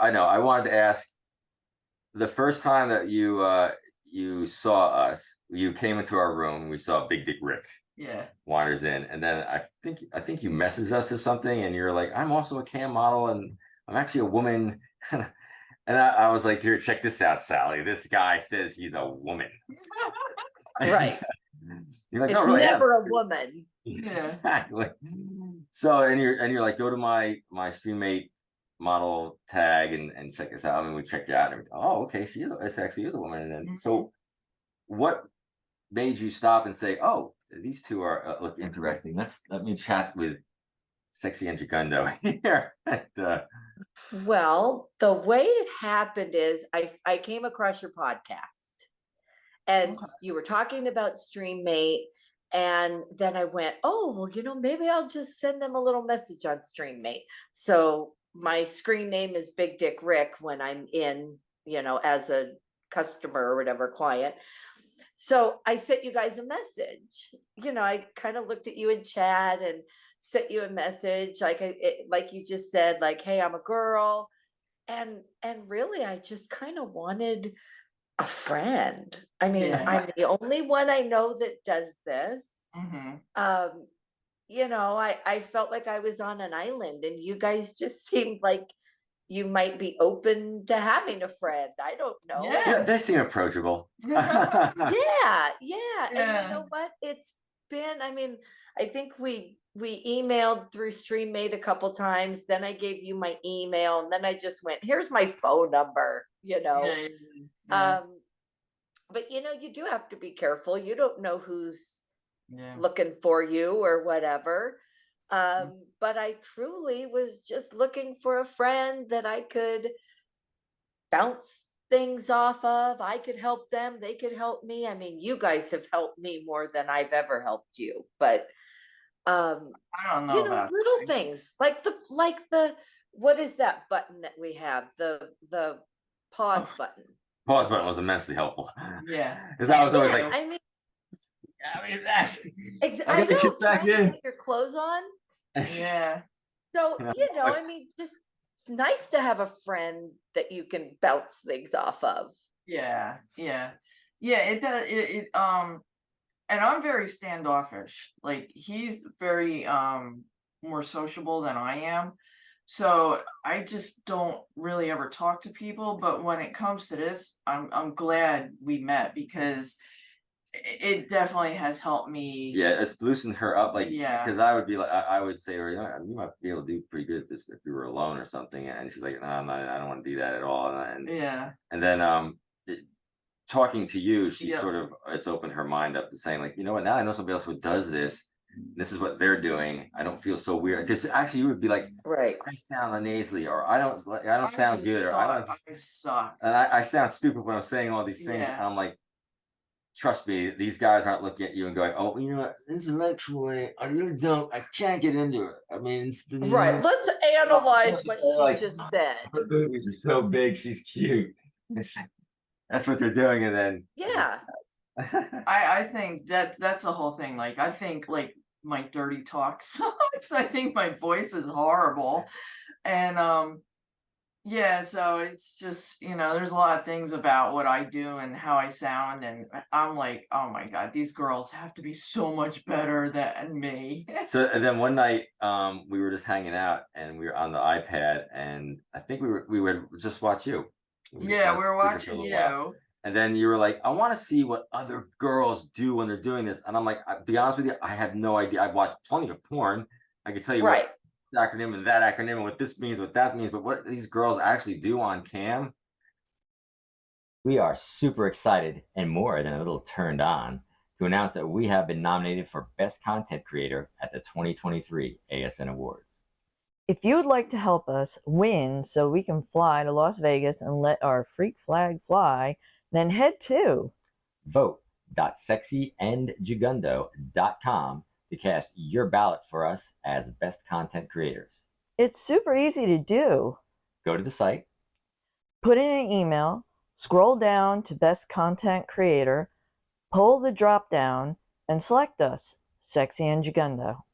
I know. I wanted to ask, the first time that you saw us, you came into our room and we saw Big Dick Rick Yeah. wanders in, and then I think you messaged us or something, and you're like, I'm also a cam model, and I'm actually a woman. And I was like, here, check this out, Sally. This guy says he's a woman. Right. You're like, It's no, really, never a woman. Yeah. Exactly. So and you're like, go to my StreamMate model tag and check this out. I mean, we checked you out and everything. Oh, okay, it actually is a woman. And then so what made you stop and say, oh, these two are look interesting. Let me chat with Sexy and Gigundo here. Well, the way it happened is I came across your podcast and you were talking about StreamMate. And then I went, oh, well, maybe I'll just send them a little message on StreamMate. So my screen name is Big Dick Rick when I'm in, as a customer or whatever, client. So I sent you guys a message. I kind of looked at you in chat and sent you a message, like you just said, like, hey, I'm a girl. And really, I just kind of wanted a friend. I mean, Yeah. I'm the only one I know that does this. I felt like I was on an island, and you guys just seemed like you might be open to having a friend. I don't know. Yeah, they seem approachable. Yeah. And Yeah. you know what? It's been, I think we emailed through StreamMate a couple times. Then I gave you my email, and then I just went, here's my phone number, Yeah. But you do have to be careful. You don't know who's looking for you or whatever. But I truly was just looking for a friend that I could bounce things off of. I could help them. They could help me. I mean, you guys have helped me more than I've ever helped you. But I don't know about little things like the what is that button that we have? The pause button. Pause button was immensely helpful. Yeah. Because I was always like, I mean that's I know, trying to put your clothes on. Yeah. So, I mean, just it's nice to have a friend that you can bounce things off of. Yeah. It does. And I'm very standoffish. Like, he's very more sociable than I am. So I just don't really ever talk to people. But when it comes to this, I'm glad we met, because it definitely has helped me. Yeah, it's loosened her up. Like, Yeah. because I would be like, I would say, or you might be able to do pretty good at this if you were alone or something. And she's like, no, I don't want to do that at all. And then talking to you, she sort of, it's opened her mind up to saying, like, you know what, now I know somebody else who does this. This is what they're doing. I don't feel so weird. Because actually, you would be like, right, I sound nasally, or I don't sound good, or I suck. And I sound stupid when I'm saying all these things. And I'm like, trust me, these guys aren't looking at you and going, oh, you know what, intellectually, I really don't, I can't get into it. I mean, it's the right. Let's analyze what she just said. Her boobies are so big, she's cute. That's what they're doing, and then I think that's the whole thing. Like, I think like my dirty talk sucks. I think my voice is horrible, and so it's just, there's a lot of things about what I do and how I sound, and I'm like, oh my god, these girls have to be so much better than me. So and then one night we were just hanging out, and we were on the iPad, and I think we would just watch you. We were watching you. And then you were like, I want to see what other girls do when they're doing this. And I'm like, I'll be honest with you, I have no idea. I've watched plenty of porn. I can tell you what acronym and that acronym and what this means, what that means, but what these girls actually do on cam. We are super excited and more than a little turned on to announce that we have been nominated for Best Content Creator at the 2023 ASN Awards. If you would like to help us win so we can fly to Las Vegas and let our freak flag fly, then head to vote.sexyandgigundo.com to cast your ballot for us as Best Content Creators. It's super easy to do. Go to the site, put in an email, scroll down to Best Content Creator, pull the drop down, and select us, Sexy and Gigundo.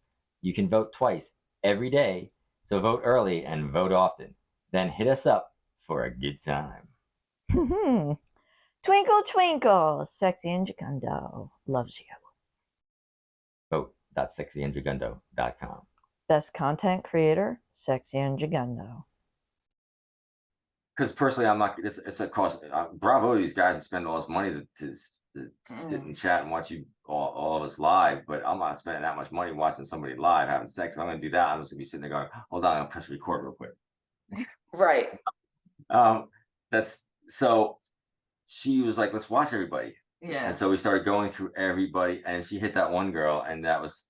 You can vote twice every day, so vote early and vote often. Then hit us up for a good time. Twinkle, twinkle, sexy and Gigundo loves you. Vote.sexyandgigundo.com. Best content creator, Sexy and Gigundo. Because personally, I'm not. It's a cost. Bravo to these guys that spend all this money to sit and chat and watch you all of us live. But I'm not spending that much money watching somebody live having sex. I'm going to do that. I'm just going to be sitting there going, "Hold on, I'll press record real quick." Right. That's so. She was like, "Let's watch everybody." Yeah. And so we started going through everybody, and she hit that one girl, and that was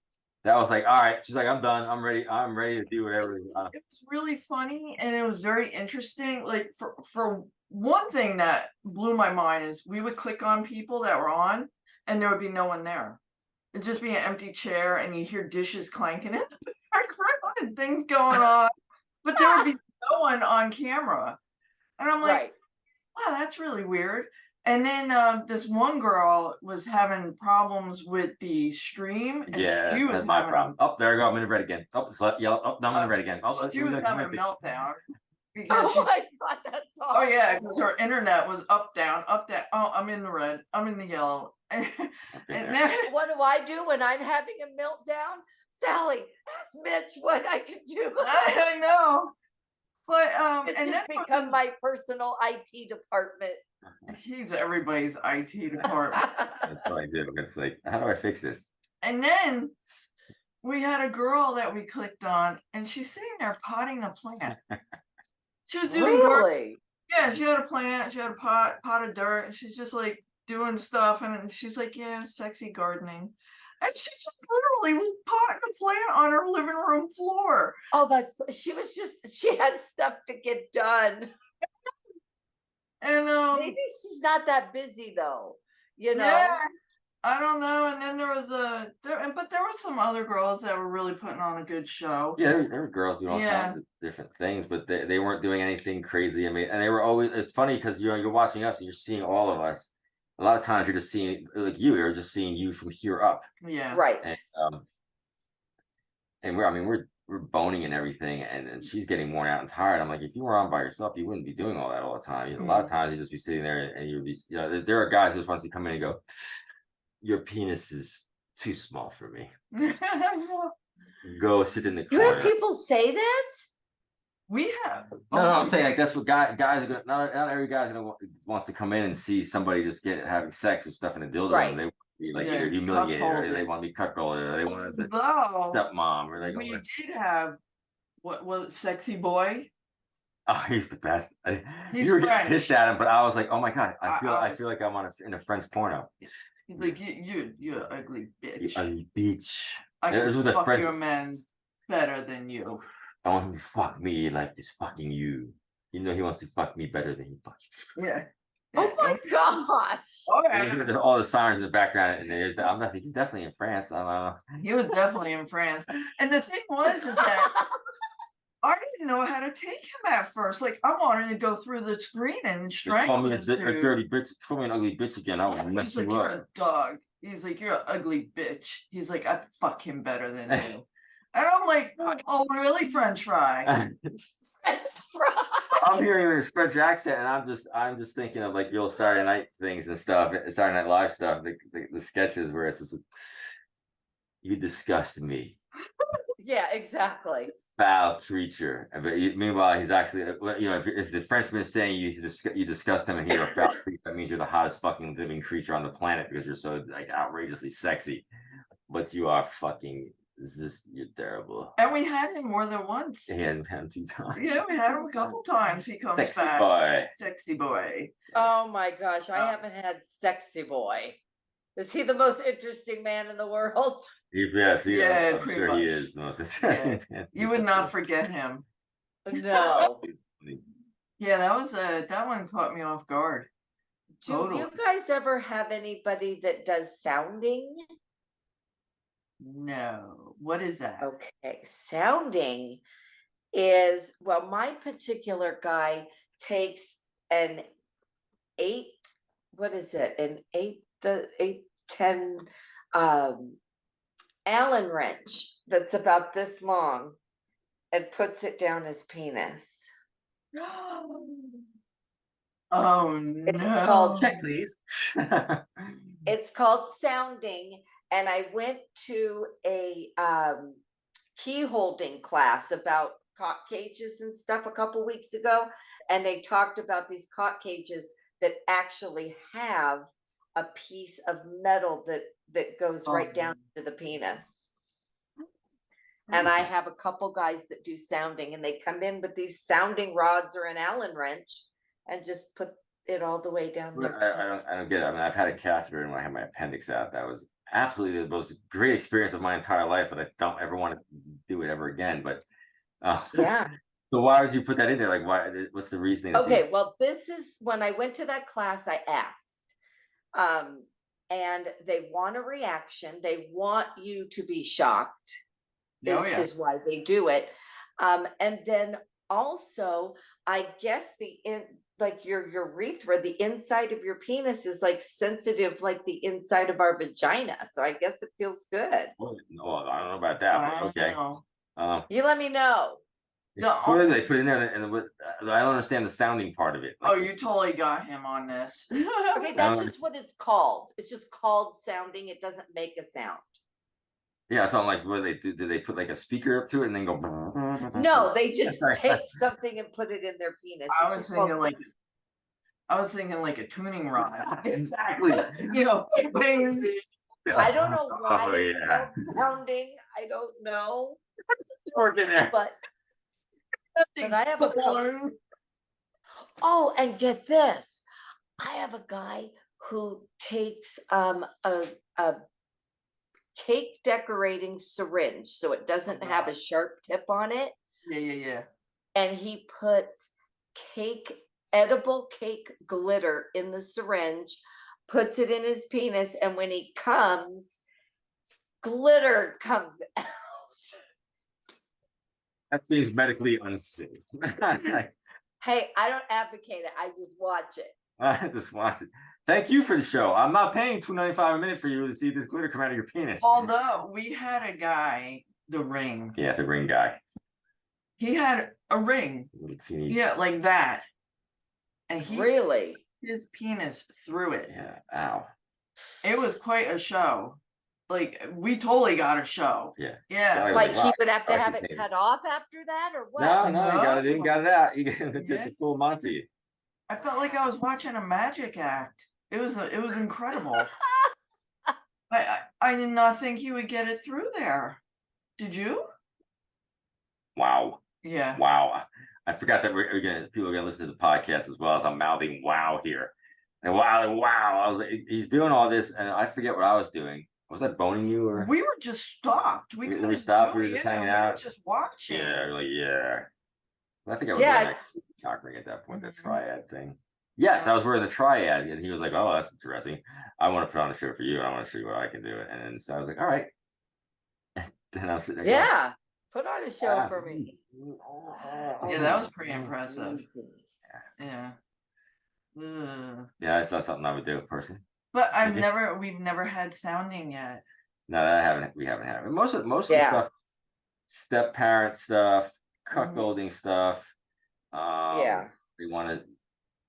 like, all right. She's like, I'm done. I'm ready to do whatever. It was really funny, and it was very interesting. Like for one thing that blew my mind is we would click on people that were on, and there would be no one there. It'd just be an empty chair, and you hear dishes clanking in the background and things going on, but there would be no one on camera. And I'm like, wow, that's really weird. And then this one girl was having problems with the stream. And yeah, she was that's my problem. Oh, there I go. I'm in the red again. Oh, yell. Oh, no, I'm in the red again. Oh, she was having a meltdown. Oh my God, that's awesome. Oh yeah, because her internet was up, down, up, down. Oh, I'm in the red. I'm in the yellow. And then, what do I do when I'm having a meltdown? Sally, ask Mitch what I can do. I know. But it's and just become my personal IT department. He's everybody's IT department. That's what I did. It's like, how do I fix this? And then we had a girl that we clicked on, and she's sitting there potting a plant. She was doing really? Yeah, she had a plant. She had a pot of dirt, and she's just like doing stuff. And she's like, "Yeah, sexy gardening." And she just literally was potting a plant on her living room floor. Oh, she had stuff to get done. And maybe she's not that busy though, you know. Yeah, I don't know. And then there was but there were some other girls that were really putting on a good show. Yeah, there were girls doing all kinds of different things, but they weren't doing anything crazy. I mean, and they were always. It's funny because you're watching us and you're seeing all of us. A lot of times you're just seeing you're just seeing you from here up. Yeah, right. And we're boning and everything, and she's getting worn out and tired. I'm like, if you were on by yourself, you wouldn't be doing all that all the time. A lot of times you'd just be sitting there and you'd be, there are guys who just want to come in and go, your penis is too small for me. Go sit in the corner. You have people say that? We have. No, I'm saying like that's what guys are gonna. Not every guy's gonna wants to come in and see somebody just having sex or stuff in a dildo. Right. They want to be like either humiliated or they want to be cuckolded or they want to stepmom or they. We did have what was Sexy Boy. Oh, he's the best. You were getting pissed at him, but I was like, oh my God, I feel like I'm in a French porno. He's like, you're an ugly bitch. You ugly bitch. I can fuck your man better than you. I want him to fuck me like he's fucking you. You know he wants to fuck me better than he fucks you. Yeah. Oh my gosh. Oh, yeah. All the sirens in the background, and he's definitely in France. I don't know. He was definitely in France. And the thing was is that I didn't know how to take him at first. Like I wanted to go through the screen and strangle Call me a dirty bitch. Call me an ugly bitch again. I will mess you up. You're a dog. He's like, you're an ugly bitch. He's like, I fuck him better than you. And I'm like, oh, really, French fry? French fry. I'm hearing his French accent, and I'm just thinking of like the old Saturday night things and stuff, Saturday Night Live stuff, the sketches where it's just, you disgust me. Yeah, exactly. Foul creature. But meanwhile, he's actually, if the Frenchman is saying you disgust him and you're a foul creature, that means you're the hottest fucking living creature on the planet because you're so like outrageously sexy. But you are fucking. You're terrible. And we had him more than once. He had him 2 times. Yeah, we had him a couple times. He comes sexy back. Boy. Sexy boy. Oh my gosh, I haven't had Sexy Boy. Is he the most interesting man in the world? Yes, yeah, I'm sure he is the most interesting man. You would not forget him. No. Yeah, that one caught me off guard. Do you guys ever have anybody that does sounding? No. What is that? Okay. Sounding is, well, my particular guy takes an 8, what is it? An 810 Allen wrench that's about this long and puts it down his penis. Oh It's no. called Check, please. It's called sounding, and I went to a key holding class about cock cages and stuff a couple weeks ago, and they talked about these cock cages that actually have a piece of metal that goes right down to the penis. And I have a couple guys that do sounding, and they come in with these sounding rods or an Allen wrench and just put it all the way down there. I don't get it. I mean, I've had a catheter, and when I had my appendix out, that was absolutely the most great experience of my entire life, and I don't ever want to do it ever again. But yeah. So why would you put that in there? Like, why? What's the reasoning? Okay, well, this is when I went to that class, I asked, and they want a reaction. They want you to be shocked. Is why they do it. And then also, I guess like your urethra, the inside of your penis is like sensitive, like the inside of our vagina. So I guess it feels good. Well, no, I don't know about that, but okay. You let me know. So what do they put in there? And I don't understand the sounding part of it. Like, you totally got him on this. Okay, that's just what it's called. It's just called sounding. It doesn't make a sound. Yeah, so I'm like, what do they do? Do they put like a speaker up to it and then go? No, they just take something and put it in their penis. I was thinking like a tuning rod. Exactly. You know, I don't know why it's called sounding. I don't know. But I have a couple. Oh, and get this. I have a guy who takes a cake decorating syringe, so it doesn't have a sharp tip on it. Yeah. And he puts edible cake glitter in the syringe, puts it in his penis, and when he comes, glitter comes out. That seems medically unsafe. Hey, I don't advocate it. I just watch it. I just watch it. Thank you for the show. I'm not paying $2.95 a minute for you to see this glitter come out of your penis. Although we had a guy, the ring. Yeah, the ring guy. He had a ring. Yeah, like that. And he really his penis through it. Yeah. Ow. It was quite a show. Like, we totally got a show. Yeah. Like he would have to have it cut off after that, or what? No, you got it out. You get the full Monty. I felt like I was watching a magic act. It was incredible. I did not think he would get it through there. Did you? Wow. Yeah. Wow. I forgot that people are gonna listen to the podcast as well as I'm mouthing wow here. And wow. I was like, he's doing all this, and I forget what I was doing. Was I boning you, or we were just stopped? We stopped. We were just hanging out, just watching. Yeah. I think I was wearing like cock ring at that point, the triad thing. Yes, I was wearing the triad, and he was like, "Oh, that's interesting. I want to put on a show for you, and I want to show you what I can do." And so I was like, "All right." And then I was sitting there going, put on a show for me. Yeah, that was pretty impressive. Yeah. Yeah, it's not something I would do personally. But we've never had sounding yet. No, we haven't had it. Most of the stuff, step parent stuff, cuckolding stuff. They want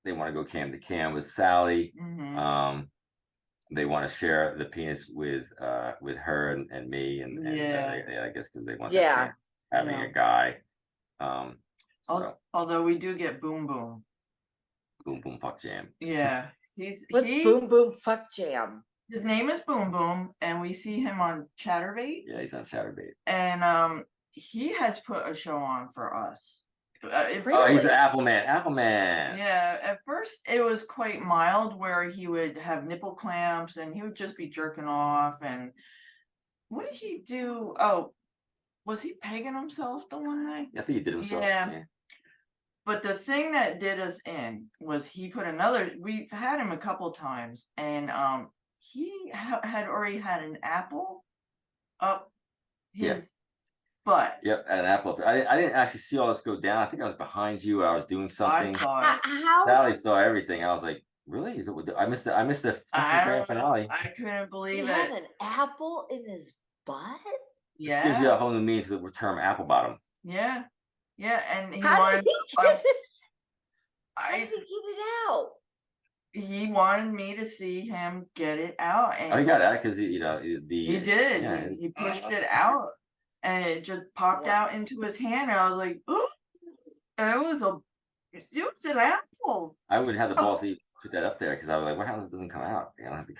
to go cam to cam with Sally. They want to share the penis with her and me, and I guess because they want having a guy. Although we do get boom boom fuck jam. Yeah. What's boom boom fuck jam? His name is Boom Boom, and we see him on Chatterbait. Yeah, he's on Chatterbait. And he has put a show on for us. He's an Apple Man. Yeah, at first it was quite mild, where he would have nipple clamps and he would just be jerking off. And what did he do? Oh, was he pegging himself the one night? I think he did himself. Yeah. But the thing that did us in was he put we've had him a couple times, and he had already had an apple up his butt. Yep, an apple. I didn't actually see all this go down. I think I was behind you. I was doing something. I saw it. Sally saw everything. I was like, really? I missed the grand finale. I couldn't believe he had an apple in his butt? Yeah. It gives you a whole new meaning to the term apple bottom. Yeah. Yeah, and he How did he get it? How did he get it out? He wanted me to see him get it out, and he got that because he did. Yeah, He pushed it out, and it just popped out into his hand, and I was like, "Oh!" And it was an apple. I would have the balls to put that up there because I was like, what happens if it doesn't come out? You know, I have to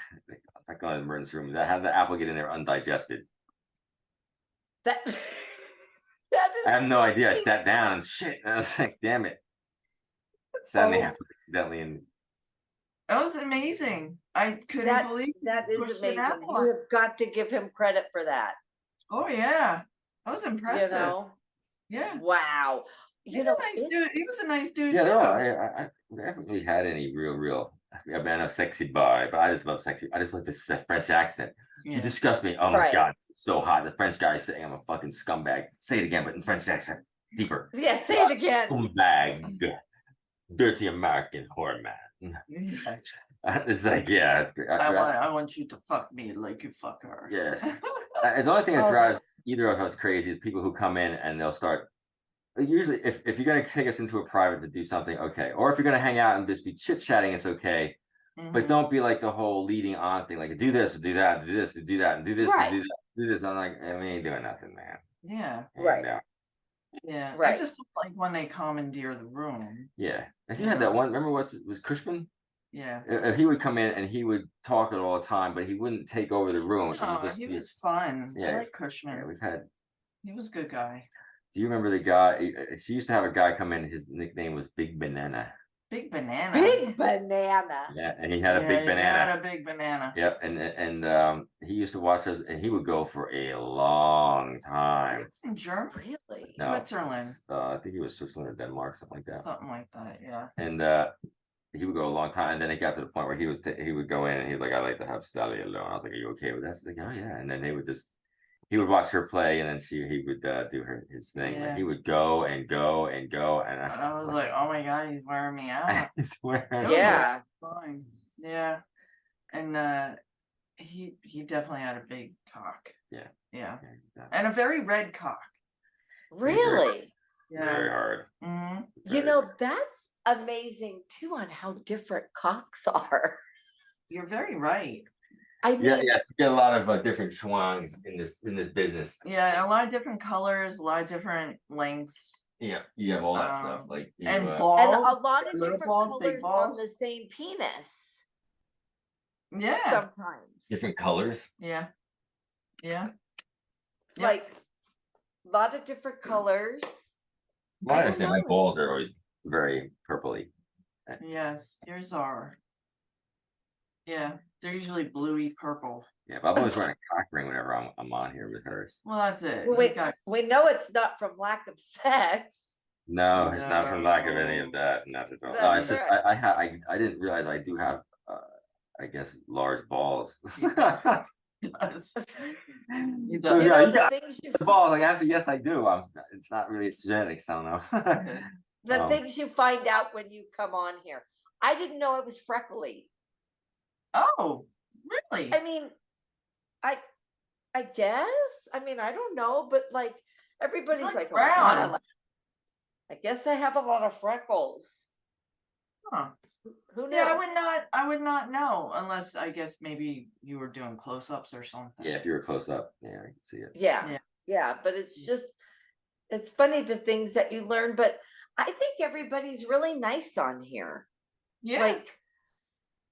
like go in the emergency room. Have the apple get in there undigested. That is. I have no idea. I sat down and shit. And I was like, damn it. Sat in the apple accidentally and. That was amazing. I couldn't believe that is amazing. You have got to give him credit for that. Oh yeah, that was impressive. You know? Yeah. Wow. He's a nice dude. He was a nice dude. Yeah, too. no, I haven't really had any real. I mean, I know sexy boy, but I just love sexy. I just like this French accent. Yeah. You disgust me. Oh my God, it's so hot. The French guy is saying I'm a fucking scumbag. Say it again, but in French accent, deeper. Yeah, say it again. Scumbag, dirty American whore man. It's like, yeah, it's great. I want you to fuck me like you fuck her. Yes. The only thing that drives either of us crazy is people who come in and they'll start. Usually, if you're going to take us into a private to do something, okay. Or if you're going to hang out and just be chit-chatting, it's okay. But don't be like the whole leading on thing, like do this, do that, do this, do that, and do this, and do that, do this. I'm like, we ain't doing nothing, man. Yeah. Right. Yeah. Right. I just don't like when they commandeer the room. Yeah. If you had that one, remember was Cushman? Yeah. If he would come in and he would talk it all the time, but he wouldn't take over the room. He was fun. Yeah. I like Cushman. Yeah, we've had. He was a good guy. Do you remember the guy? She used to have a guy come in. His nickname was Big Banana. Big Banana. Big Banana. Yeah, and he had a big banana. Had a big banana. Yep, and he used to watch us, and he would go for a long time. It's in Germany. Really? No, Switzerland. I think he was Switzerland or Denmark, something like that. Something like that, yeah. And he would go a long time, and then it got to the point where he would go in, and he'd like, I like to have Sally alone. I was like, are you okay with that? She's like, oh yeah. And then he would watch her play, and then he would do his thing. Yeah. He would go and go and go, and I was like, oh my God, he's wearing me out. He's wearing yeah. Fine. Yeah. And he definitely had a big cock. Yeah. Yeah. And a very red cock. Really? Yeah. Very hard. You know, that's amazing too on how different cocks are. You're very right. I mean, yes, you get a lot of different schwangs in this business. Yeah, a lot of different colors, a lot of different lengths. Yeah, you have all that stuff, like and balls, and a lot of different balls, colors on the same penis. Yeah, sometimes different colors. Yeah, yeah, like a lot of different colors. Well, I understand. My balls are always very purpley. Yes, yours are. Yeah, they're usually bluey purple. Yeah, but I'm always wearing a cock ring whenever I'm on here with hers. Well, that's it. We know it's not from lack of sex. No, it's not from lack of any of that. Not at all. No, it's just I didn't realize I do have I guess large balls. He does. You got the balls. Like actually, yes, I do. It's not really genetics. I don't know. The things you find out when you come on here. I didn't know it was freckly. Oh, really? I mean, I guess. I mean, I don't know, but like everybody's like, oh, God, I guess I have a lot of freckles. Huh. Who knew? Yeah, I would not know unless I guess maybe you were doing close-ups or something. Yeah, if you were close up, yeah, I can see it. Yeah, but it's funny the things that you learn, but I think everybody's really nice on here. Yeah. Like,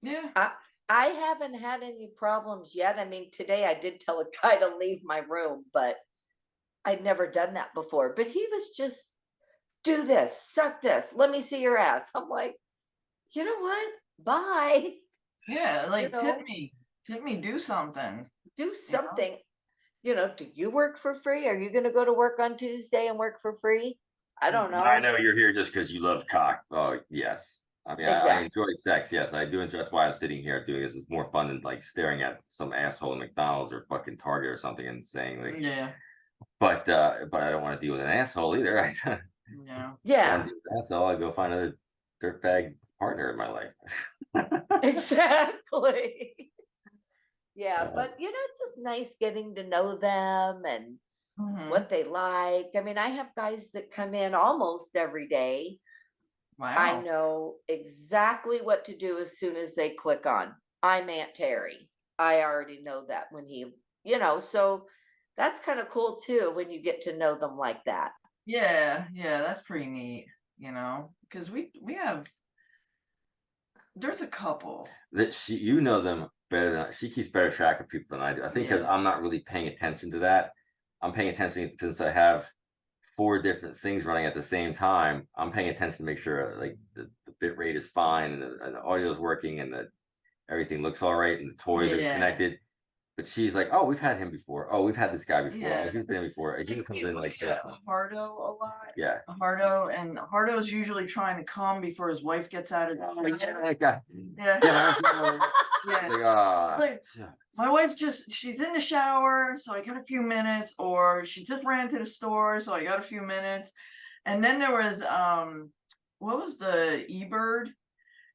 yeah. I haven't had any problems yet. I mean, today I did tell a guy to leave my room, but I'd never done that before. But he was just, do this, suck this, let me see your ass. I'm like, you know what? Bye. Yeah, like tip me, do something. Do something. You know, do you work for free? Are you going to go to work on Tuesday and work for free? I don't know. I know you're here just because you love cock. Oh, yes. I mean, exactly. I enjoy sex. Yes, I do enjoy. That's why I'm sitting here doing this. It's more fun than like staring at some asshole in McDonald's or fucking Target or something and saying like, yeah. But I don't want to deal with an asshole either. No. Yeah. Asshole. I go find a dirtbag partner in my life. Exactly. Yeah, but you know, it's just nice getting to know them and what they like. I mean, I have guys that come in almost every day. Wow. I know exactly what to do as soon as they click on, I'm Aunt Terry. I already know that when he, so that's kind of cool too, when you get to know them like that. Yeah, that's pretty neat, because we have, there's a couple that you know them better than she keeps better track of people than I do. I think because I'm not really paying attention to that. I'm paying attention since I have 4 different things running at the same time. I'm paying attention to make sure like the bit rate is fine and the audio is working and that everything looks all right and the toys are connected. But she's like, oh, we've had him before. Oh, we've had this guy before. Oh, he's been in before. He comes in like this. Hardo a lot. Yeah. Hardo's usually trying to come before his wife gets out of my wife she's in the shower, so I got a few minutes, or she just ran to the store, so I got a few minutes. And then there was what was the eBird?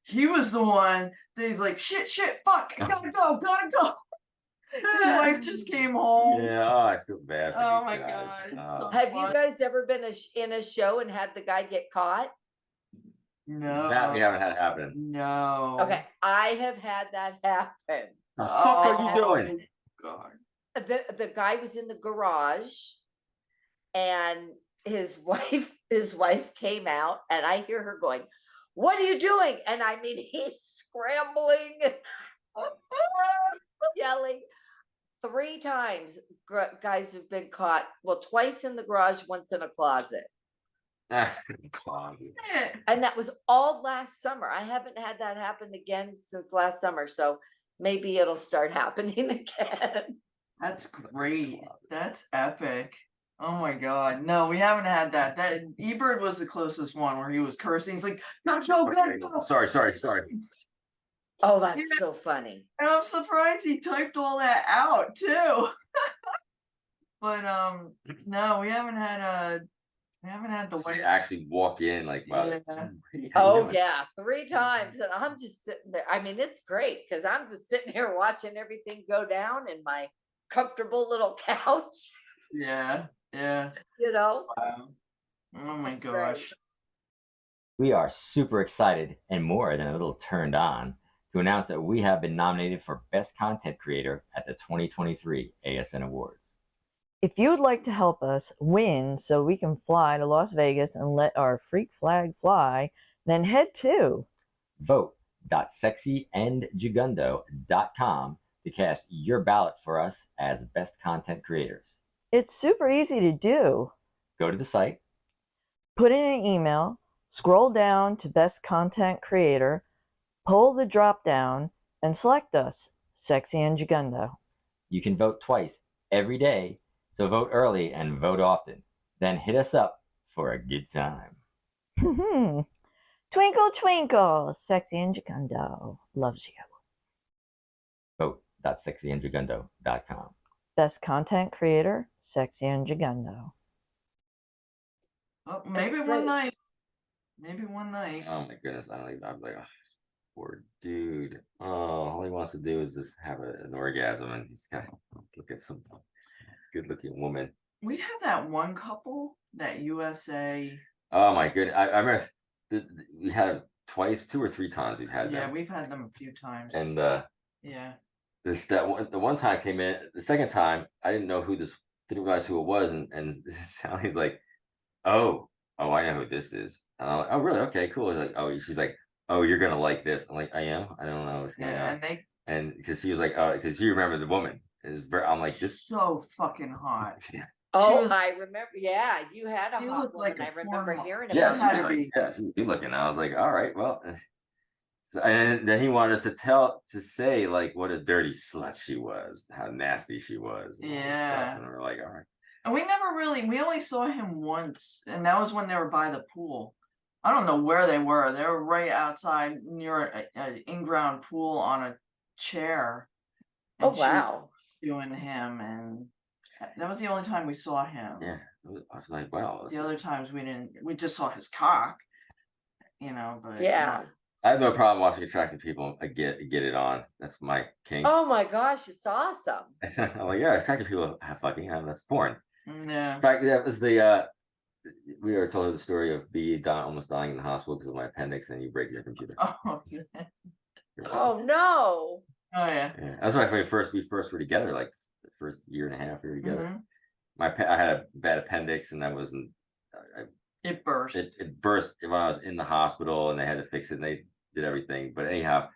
He was the one that he's like, shit, fuck, I gotta go. His wife just came home. Yeah, I feel bad for oh these my guys. God. Have you guys ever been in a show and had the guy get caught? No. That we haven't had happen. No. Okay, I have had that happen. The fuck are you doing? God. The guy was in the garage and his wife came out and I hear her going, what are you doing? And I mean, he's scrambling, yelling. 3 times guys have been caught. Well, twice in the garage, once in a closet. And that was all last summer. I haven't had that happen again since last summer. So maybe it'll start happening again. That's great. That's epic. Oh my God. No, we haven't had that. That eBird was the closest one where he was cursing. He's like, gotta go. Sorry. Oh, that's so funny. And I'm surprised he typed all that out too. But no, we haven't had the So they actually walk in like, wow. Oh yeah, 3 times, and I'm just sitting there. I mean, it's great because I'm just sitting here watching everything go down in my comfortable little couch. Yeah. Wow. Oh my That's gosh. great. We are super excited and more than a little turned on to announce that we have been nominated for Best Content Creator at the 2023 ASN Awards. If you would like to help us win so we can fly to Las Vegas and let our freak flag fly, then head to vote.sexyandjugundo.com to cast your ballot for us as Best Content Creators. It's super easy to do. Go to the site, put in an email, scroll down to Best Content Creator, pull the drop down, and select us, Sexy and Jugundo. You can vote twice every day, so vote early and vote often. Then hit us up for a good time. Twinkle, twinkle, Sexy and Jugundo loves you. Vote.sexyandjugundo.com. Best Content Creator, Sexy and Jugundo. Oh, maybe one night. Maybe one night. Oh my goodness, I'm like, oh, poor dude. Oh, all he wants to do is just have an orgasm, and he's got to look at some good-looking woman. We had that one couple, that USA. Oh my goodness, I remember we had them twice, 2 or 3 times. We've had them. Yeah, we've had them a few times. And yeah, the one time came in. The second time, I didn't realize who it was, and he's like, oh, I know who this is. And I'm like, oh, really? Okay, cool. Like, she's like, oh, you're gonna like this. I'm like, I am. I don't know what's going on. And because she was like, because you remember the woman. I'm like, this so fucking hot. Oh, I remember. Yeah, you had a hot woman. Like I remember hearing about. She was good looking. I was like, all right, well. So, and then he wanted us to say like what a dirty slut she was, how nasty she was. Yeah. And we're like, all right. And we only saw him once, and that was when they were by the pool. I don't know where they were. They were right outside near an in-ground pool on a chair. Oh, wow. Doing him, and that was the only time we saw him. Yeah. I was like, wow. The other times we just saw his cock, but yeah. I have no problem watching attractive people. I get it on. That's my kink. Oh my gosh, it's awesome. I'm like, yeah, attractive people have fucking. That's porn. Yeah. In fact, that was the we already told her the story of B almost dying in the hospital because of my appendix, and you break your computer. Oh, yeah. Oh no. Oh yeah. Yeah. That's why we first were together, like the first year and a half we were together. Mhm. I had a bad appendix, and that wasn't. It burst. It burst when I was in the hospital, and they had to fix it, and they did everything. But anyhow,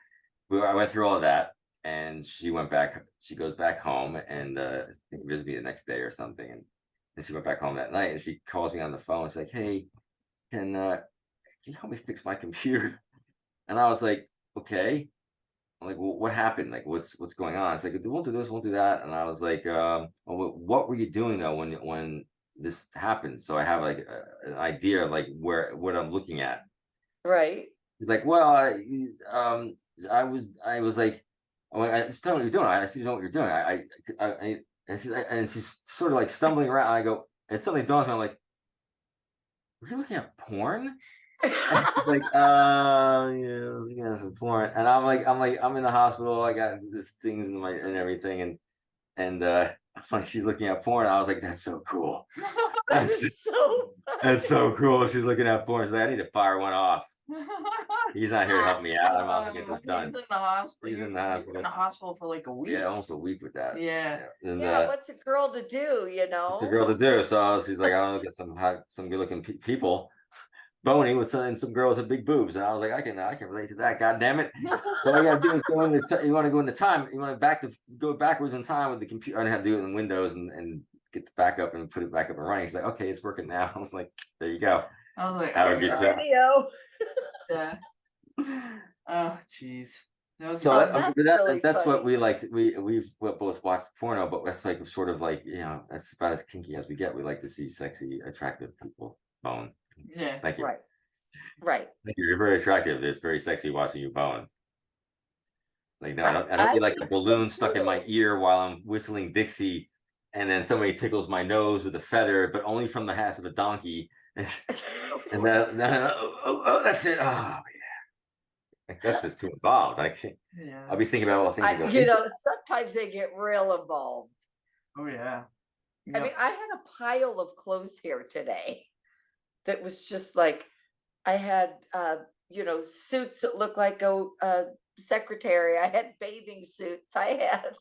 I went through all of that, and she went back. She goes back home and visited me the next day or something, and she went back home that night, and she calls me on the phone. She's like, "Hey, can you help me fix my computer?" And I was like, "Okay." I'm like, "Well, what happened? Like, what's going on?" It's like, "Won't do this, won't do that." And I was like, well, "What were you doing though when this happened?" So I have like an idea of like what I'm looking at. Right. He's like, "Well, I was like, I just tell me what you're doing. I see you know what you're doing. And she's sort of like stumbling around. I go, and suddenly dawns on me, I'm like, "You're looking at porn?" And she's like, yeah, some porn." And I'm in the hospital. I got these things in and everything, and I'm like, she's looking at porn. I was like, "That's so cool. That's so that's so cool." She's looking at porn. She's like, "I need to fire one off. He's not here to help me out. I'm out to get this done." He's in the hospital. He's in the You were hospital. in the hospital for like a week. Yeah, almost a week with that. Yeah. And yeah, what's a girl to do, you know? what's the girl to do? So she's like, "I want to get some good looking people boning with some girl with a big boobs." And I was like, I can relate to that. God damn it! So all you gotta do is go into you want to go into time. You want to go backwards in time with the computer. I have to do it in Windows and get the backup and put it back up and running. She's like, "Okay, it's working now." I was like, "There you go." I was like, Have a good time. Video. Yeah. Oh, jeez. So that's really that's funny. what we liked. We've both watched porno, but that's like sort of like, that's about as kinky as we get. We like to see sexy, attractive people bone. Yeah. Thank you. Right. Thank you. You're very attractive. It's very sexy watching you bone. Like, no, I don't need like a balloon stuck in my ear while I'm whistling Dixie, and then somebody tickles my nose with a feather, but only from the ass of a donkey. And then that's it. Oh yeah. That's just too involved. I can't. Yeah. I'll be thinking about all the things that go. You know, sometimes they get real involved. Oh yeah. I mean, I had a pile of clothes here today that was just like, I had, suits that look like a secretary. I had bathing suits. I had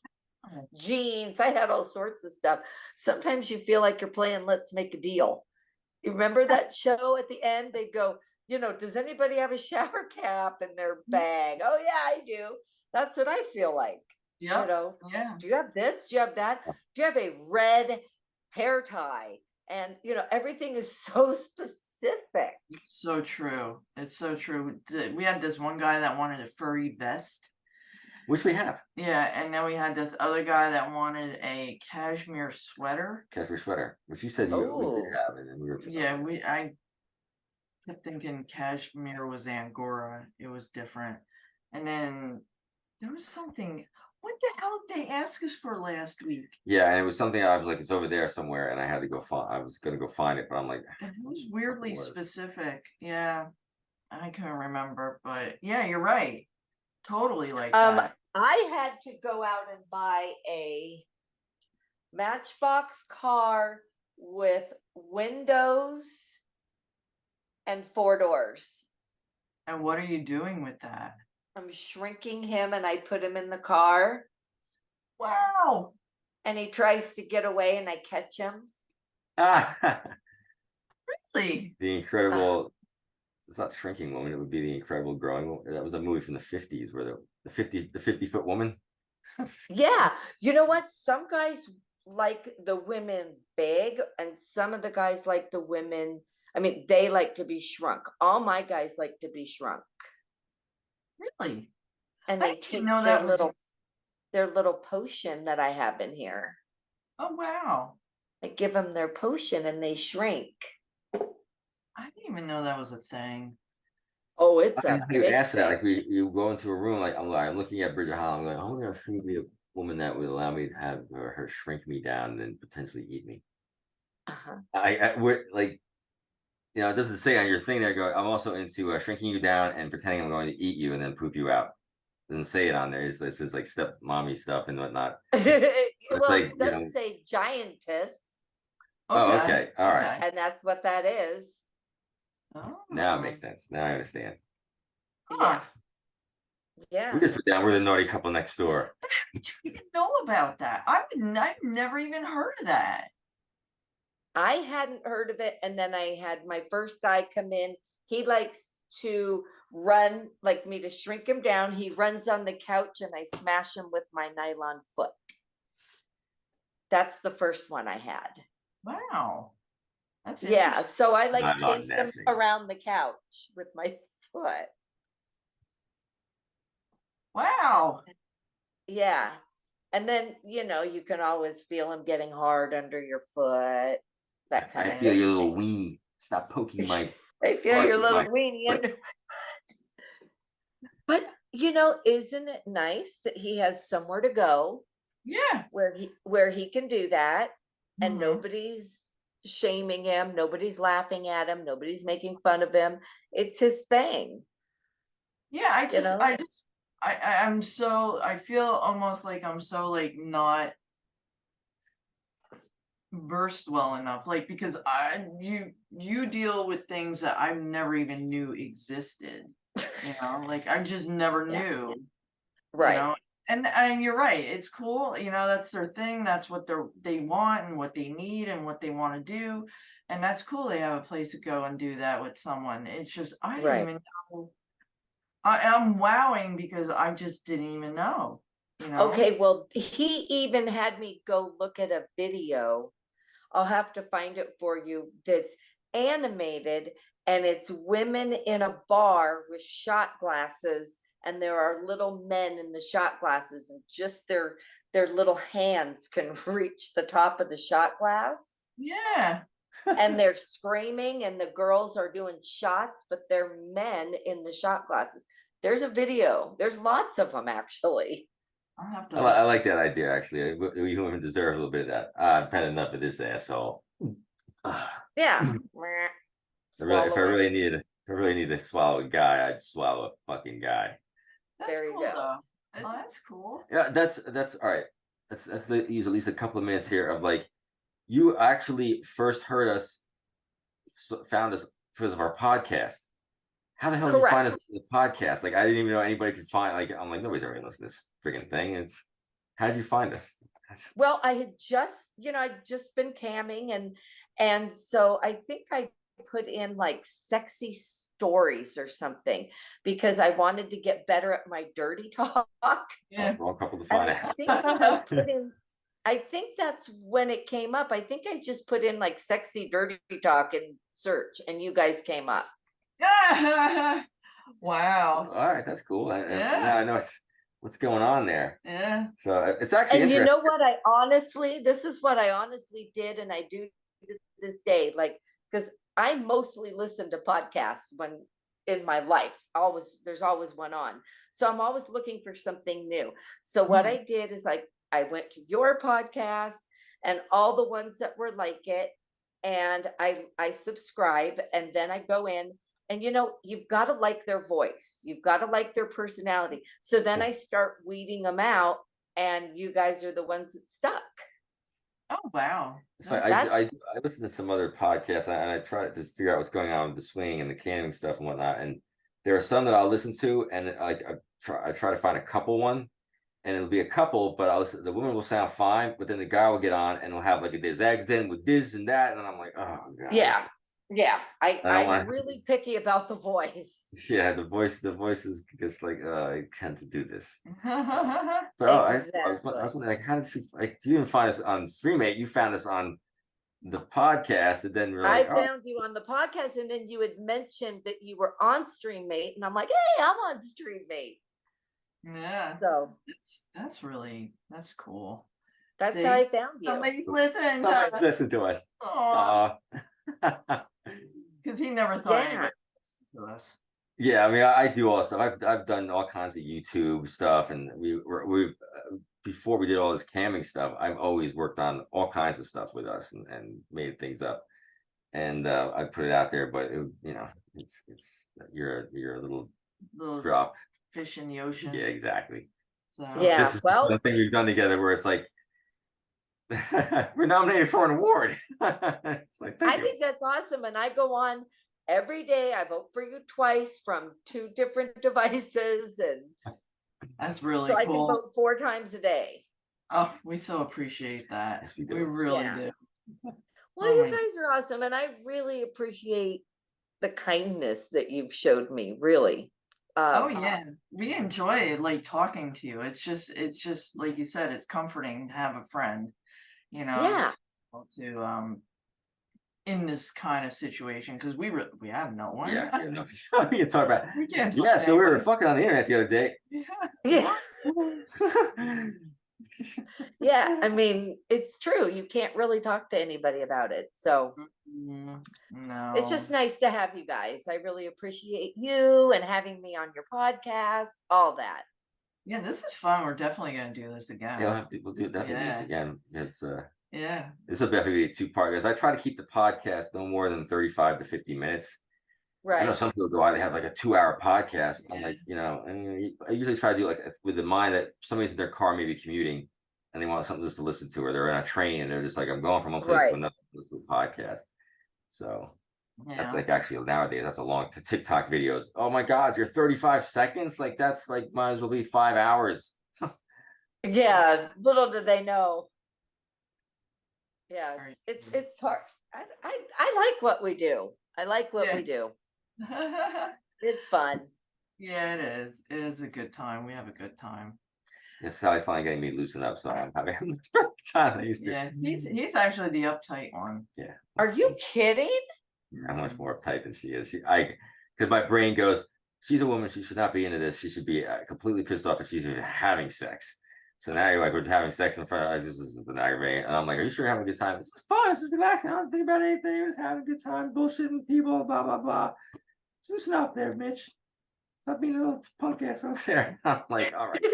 jeans. I had all sorts of stuff. Sometimes you feel like you're playing Let's Make a Deal. You remember that show at the end? They'd go, does anybody have a shower cap in their bag? Oh yeah, I do. That's what I feel like. Yeah. Yeah. Do you have this? Do you have that? Do you have a red hair tie? And everything is so specific. So true. It's so true. We had this one guy that wanted a furry vest, which we have. Yeah, and then we had this other guy that wanted a cashmere sweater. Cashmere sweater, which you said we did have, and then we were. Yeah, I kept thinking cashmere was Angora. It was different. And then there was something. What the hell did they ask us for last week? Yeah, and it was something I was like, it's over there somewhere, and I had to go find. I was gonna go find it, but I'm like, it was weirdly specific. Yeah, I couldn't remember, but yeah, you're right. Totally like that. I had to go out and buy a Matchbox car with windows and 4 doors. And what are you doing with that? I'm shrinking him and I put him in the car. Wow. And he tries to get away and I catch him. Really? The Incredible, it's not Shrinking Woman, it would be The Incredible Growing Woman. That was a movie from the 50s where the 50-foot woman. Yeah. You know what? Some guys like the women big and some of the guys like the women, they like to be shrunk. All my guys like to be shrunk. Really? And they take their little potion that I have in here. Oh wow. I give them their potion and they shrink. I didn't even know that was a thing. Oh, it's a big thing. Ask for that. Like you go into a room, like I'm looking at Bridget Holland, I'm like, I'm gonna feed me a woman that would allow me to have her shrink me down and then potentially eat me. We're like, it doesn't say on your thing there. I'm also into shrinking you down and pretending I'm going to eat you and then poop you out. It doesn't say it on there. It says like step mommy stuff and whatnot. Well, it does say giantess. Oh, okay. All right. And that's what that is. Oh. Now it makes sense. Now I understand. Huh. Yeah. We just put down, we're the naughty couple next door. You didn't know about that. I've never even heard of that. I hadn't heard of it. And then I had my first guy come in. He likes to run, like me to shrink him down. He runs on the couch and I smash him with my nylon foot. That's the first one I had. Wow. That's Yeah. So I like Nylon chase them nesting. around the couch with my foot. Wow. Yeah. And then, you know, you can always feel him getting hard under your foot. That kind I of feel thing. your little weenie. Stop poking my. I feel your little my weenie foot. under my butt. But you know, isn't it nice that he has somewhere to go Yeah. where he can do that and Mhm. nobody's shaming him, nobody's laughing at him, nobody's making fun of him. It's his thing. Yeah, I feel almost like I'm so like not versed well enough, like because you deal with things that I never even knew existed, you know, like I just never Yeah. knew, Right. you know, and you're right, it's cool, you know, that's their thing, that's what they want and what they need and what they want to do, and that's cool. They have a place to go and do that with someone. It's just I didn't Right. even know. I'm wowing because I just didn't even know, you know. Okay, well, he even had me go look at a video. I'll have to find it for you. That's animated and it's women in a bar with shot glasses and there are little men in the shot glasses and just their little hands can reach the top of the shot glass. Yeah. And they're screaming and the girls are doing shots, but they're men in the shot glasses. There's a video. There's lots of them actually. I'll have to. I like that idea actually. We women deserve a little bit of that. I've had enough of this asshole. Yeah. If I really need to swallow a guy, I'd swallow a fucking guy. That's There you cool, go. though. Oh, that's cool. Yeah, that's all right. Let's use at least a couple of minutes here of like, you actually first heard us, found us because of our podcast. How the hell did you find us on the podcast? Like, I didn't even know anybody could find. Like, I'm like, nobody's ever gonna listen to this freaking thing. How did you find us? Well, I had just, I'd just been camming and so I think I put in like sexy stories or something because I wanted to get better at my dirty talk. Yeah. Wrong couple to And find I out. think I put in, I think that's when it came up. I think I just put in like sexy dirty talk in search and you guys came up. Wow. All right, that's cool. Yeah. Now I know what's going on there. Yeah. So it's actually And interesting. you know what? This is what I honestly did, and I do to this day, like, because I mostly listen to podcasts when in my life. There's always one on. So I'm always looking for something new. So what I did is I went to your podcast and all the ones that were like it, and I subscribe, and then I go in. And you've got to like their voice. You've got to like their personality. So then I start weeding them out, and you guys are the ones that stuck. Oh, wow. It's funny. I listen to some other podcasts and I try to figure out what's going on with the swing and the canning stuff and whatnot. And there are some that I'll listen to, and I try to find a couple one, and it'll be a couple, but the woman will sound fine, but then the guy will get on and he'll have like there's eggs in with this and that, and I'm like, oh god. Yeah. I'm really picky about the voice. Yeah, the voice is just like, I can't do this. But Exactly. I was wondering, like, how did you you didn't find us on StreamMate, you found us on the podcast, and then we're like, I found you on the podcast, and then you had mentioned that you were on StreamMate, and I'm like, hey, I'm on StreamMate. Yeah. So that's cool. That's how I found you. Somebody's listening. Somebody's listening to us. Aww. Because he never thought anybody listened to us. Yeah, I mean, I do all stuff. I've done all kinds of YouTube stuff, and we've before we did all this camming stuff, I've always worked on all kinds of stuff with us and made things up, and I put it out there. But it's you're a little drop fish in the ocean. Yeah, exactly. So yeah, this is the thing we've done together where it's like we're nominated for an award. It's like, I think that's awesome. And I go on every day. I vote for you twice from 2 different devices. And that's really so cool. I can vote 4 times a day. Oh, we so appreciate that. Yes, we do. We really Yeah. do. Well, you guys are awesome. And I really appreciate the kindness that you've showed me, really. Oh yeah, we enjoy like talking to you. It's just like you said, it's comforting to have a friend, you know, Yeah. to in this kind of situation, because we have no one. Yeah, you know, we can talk about. We can't Yeah, talk so we were anybody. fucking on the internet the other day. Yeah. Yeah. I mean, it's true. You can't really talk to anybody about it. So No, it's just nice to have you guys. I really appreciate you and having me on your podcast, all that. yeah, this is fun. We're definitely gonna do this again. Yeah, we'll definitely do this again. It's Yeah. This will definitely be a 2-part, because I try to keep the podcast no more than 35 to 50 minutes. I know Right. some people go out, they have like a 2-hour podcast. I'm Yeah. like, you know, and I usually try to do like with the mind that somebody's in their car, maybe commuting, and they want something just to listen to, or they're in a train and they're just like, I'm going from one place to another, listen to a podcast. So that's like, actually nowadays, that's a long TikTok videos. Oh my God, you're 35 seconds. Like that's like, might as well be 5 hours. Yeah. Little do they know. Yeah. It's hard. I like what we do. I like what we do. It's fun. Yeah, it is. It is a good time. We have a good time. This is how he's finally getting me loosened up, so I'm having a better time than I used to. Yeah, he's actually the uptight one. Yeah. Are you kidding? I'm much more uptight than she is. Because my brain goes, she's a woman, she should not be into this. She should be completely pissed off that she's even having sex. So now you're like, we're having sex in front of us. This is aggravating. And I'm like, are you sure you're having a good time? It's just fun. It's just relaxing. I don't think about anything. We're just having a good time, bullshitting with people, blah, blah, blah. Just loosen up there, Mitch. Stop being a little punk ass up there. I'm like, all right.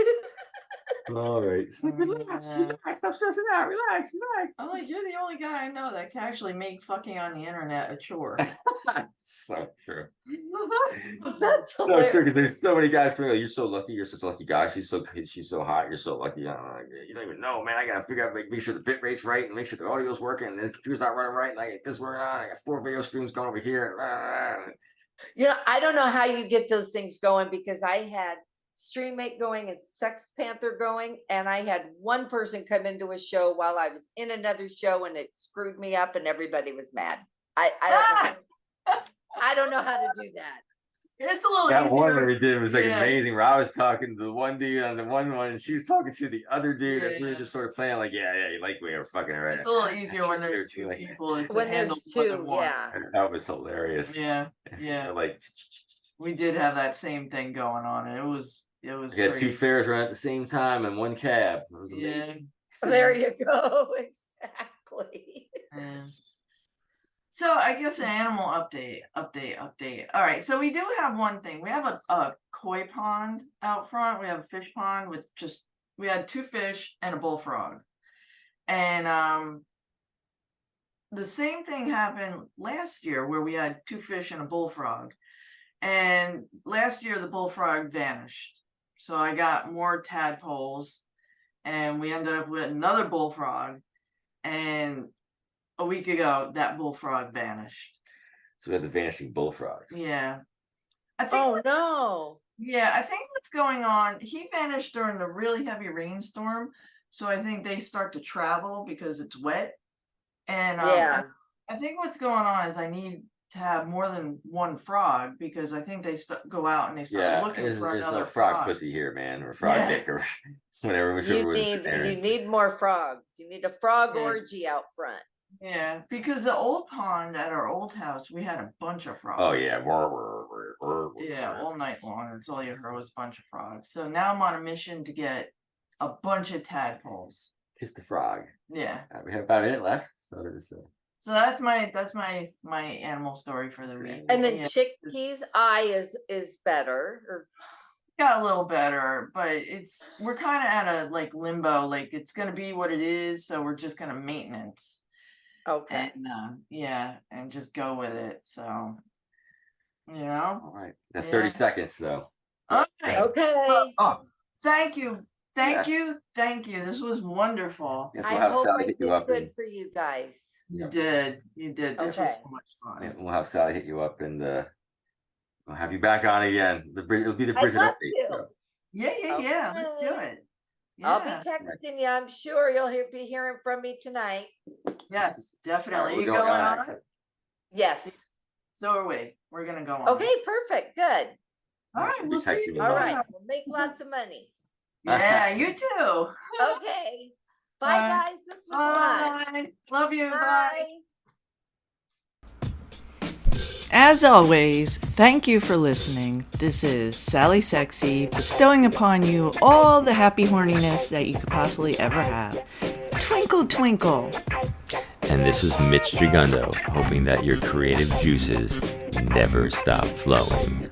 All right. It's like, relax, stop stressing out, relax. I'm like, you're the only guy I know that can actually make fucking on the internet a chore. So true. That's So hilarious. true, because there's so many guys coming. Like, you're so lucky. You're such a lucky guy. She's so hot. You're so lucky. You don't even know, man. I gotta figure out, make sure the bit rate's right, and make sure the audio's working, and the computer's not running right, and I get this working on. I got 4 video streams going over here. You know, I don't know how you get those things going, because I had StreamMate going and Sex Panther going, and I had one person come into a show while I was in another show, and it screwed me up, and everybody was mad. I don't know how to do that. It's a little That one easier. we did was like amazing. Where I was talking to the one dude on the one, and she was talking to the other dude, and we were just sort of playing like, yeah, you like we were fucking right. It's a little easier when there's 2 people. When there's 2, yeah. That was hilarious. Yeah. Like We did have that same thing going on, and it was. We had 2 fares run at the same time and 1 cab. It was amazing. There you go. Exactly. Yeah. So I guess an animal update. All right. So we do have one thing. We have a koi pond out front. We have a fish pond with we had 2 fish and a bullfrog. And the same thing happened last year, where we had 2 fish and a bullfrog. And last year the bullfrog vanished. So I got more tadpoles, and we ended up with another bullfrog. And a week ago, that bullfrog vanished. So we had the vanishing bullfrogs. Yeah. I think Oh no. Yeah, I think what's going on, he vanished during the really heavy rainstorm. So I think they start to travel because it's wet. And I think what's going on is I need to have more than 1 frog, because I think they go out and they start looking for there's another no frog pussy here, man, or frog dick, or whatever. You need more frogs. You need a frog orgy out front. Yeah, because the old pond at our old house, we had a bunch of frogs. Oh yeah, yeah, all night long. That's all you heard was a bunch of frogs. So now I'm on a mission to get a bunch of tadpoles. Kiss the frog. Yeah. We have about a minute left, so So that's my animal story for the week. And then Chickpea's eye is better, or got a little better, but we're kind of at a like limbo. Like it's gonna be what it is, so we're just gonna maintenance. Okay. And and just go with it. So you know. All right. Got 30 seconds, so. Okay. Okay. Thank you Thank you. This was wonderful. Yes, I we'll have hope Sally I hit you did up. good for you guys. You did. This was Okay. so much fun. We'll have Sally hit you up, and we'll have you back on again. It'll be the I'd Bridget love update. to. So. Yeah. Let's do Okay. it. I'll Yeah. be texting you. I'm sure you'll be hearing from me tonight. Yes, definitely. We're You going on? actually. Yes. So are we. We're gonna go on. Okay, perfect. Good. All right, We'll be we'll see texting you. you All about right. We'll make lots of money. Yeah, you too. Okay. Bye, Bye. guys. This was fun. Bye. Love you. Bye. Bye. As always, thank you for listening. This is Sally Sexy, bestowing upon you all the happy horniness that you could possibly ever have. Twinkle, twinkle. And this is Mitch Gigundo, hoping that your creative juices never stop flowing.